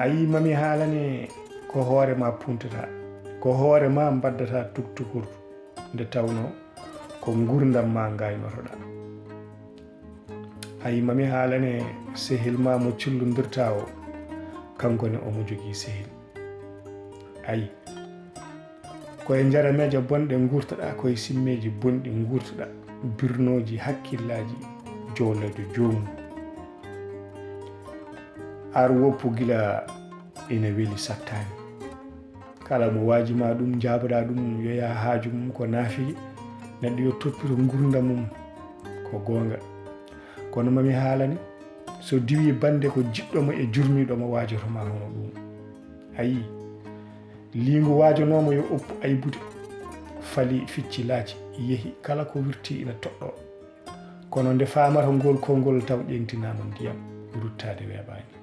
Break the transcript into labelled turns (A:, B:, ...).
A: ayi mami haalane ko hoore ma puntata ko hoore ma baddata tuktukur nde tawno ko gurdam ma gaynotoɗa ayi mami haalane sehil ma mo cillodirta o kankone omo jogui sehil ayi koye jarameje bonɗe gurtoɗa koye simmeji bonɗi gurtoɗa birnoji hakkillaji jolede jomum ar woppu gila ina weeli sattani kala mo wajima ɗum jaboɗa ɗum yoya haaju mum ko naafiki neɗɗo yo toppito gurdam mum ko gonga kono mami haalani so diwi bande ko jiɗɗomo e jurmiɗomo wajotoma hono ɗum ayi lingu wajonomo yo oppu aybude fali ficci laaci yeehi kala ko wirti ina toɗɗo kono nde famata ngol konngol taw ƴentinama ndiyam ruttade weeɓani